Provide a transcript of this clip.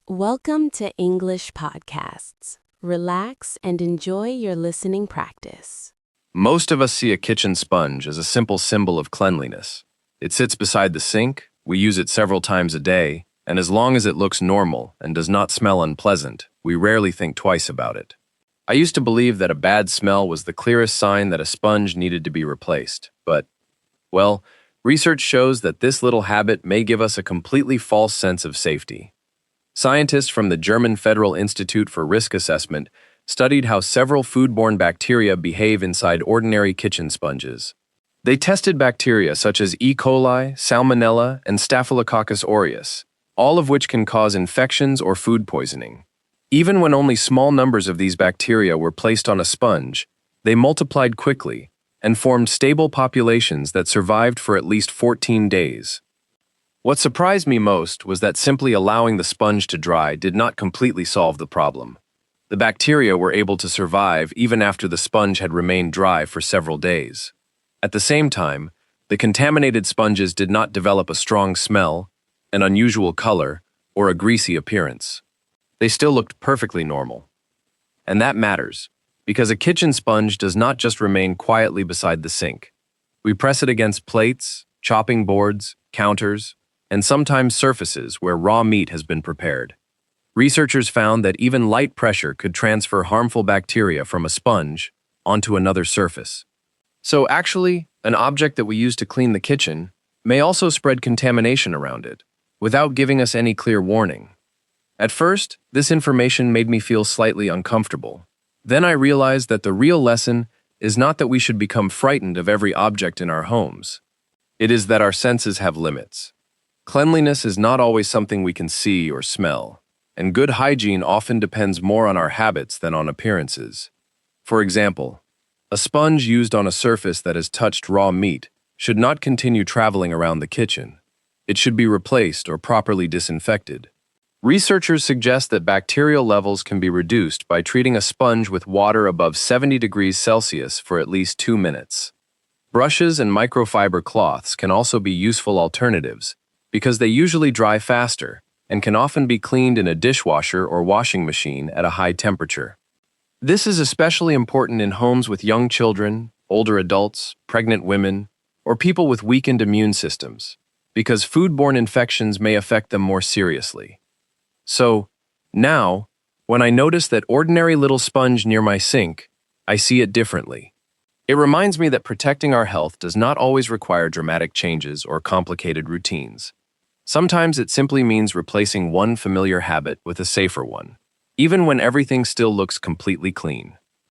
Welcome to English Podcasts. Relax and enjoy your listening practice. Most of us see a kitchen sponge as a simple symbol of cleanliness. It sits beside the sink, we use it several times a day, and as long as it looks normal and does not smell unpleasant, we rarely think twice about it. I used to believe that a bad smell was the clearest sign that a sponge needed to be replaced, but, well, research shows that this little habit may give us a completely false sense of safety. Scientists from the German Federal Institute for Risk Assessment studied how several foodborne bacteria behave inside ordinary kitchen sponges. They tested bacteria such as E. coli, Salmonella, and Staphylococcus aureus, all of which can cause infections or food poisoning. Even when only small numbers of these bacteria were placed on a sponge, they multiplied quickly and formed stable populations that survived for at least 14 days. What surprised me most was that simply allowing the sponge to dry did not completely solve the problem. The bacteria were able to survive even after the sponge had remained dry for several days. At the same time, the contaminated sponges did not develop a strong smell, an unusual color, or a greasy appearance. They still looked perfectly normal. And that matters, because a kitchen sponge does not just remain quietly beside the sink. We press it against plates, chopping boards, counters, and sometimes surfaces where raw meat has been prepared. Researchers found that even light pressure could transfer harmful bacteria from a sponge onto another surface. So actually, an object that we use to clean the kitchen may also spread contamination around it, without giving us any clear warning. At first, this information made me feel slightly uncomfortable. Then I realized that the real lesson is not that we should become frightened of every object in our homes. It is that our senses have limits. Cleanliness is not always something we can see or smell, and good hygiene often depends more on our habits than on appearances. For example, a sponge used on a surface that has touched raw meat should not continue traveling around the kitchen. It should be replaced or properly disinfected. Researchers suggest that bacterial levels can be reduced by treating a sponge with water above 70 degrees Celsius for at least 2 minutes. Brushes and microfiber cloths can also be useful alternatives, because they usually dry faster and can often be cleaned in a dishwasher or washing machine at a high temperature. This is especially important in homes with young children, older adults, pregnant women, or people with weakened immune systems, because foodborne infections may affect them more seriously. So, now, when I notice that ordinary little sponge near my sink, I see it differently. It reminds me that protecting our health does not always require dramatic changes or complicated routines. Sometimes it simply means replacing one familiar habit with a safer one, even when everything still looks completely clean.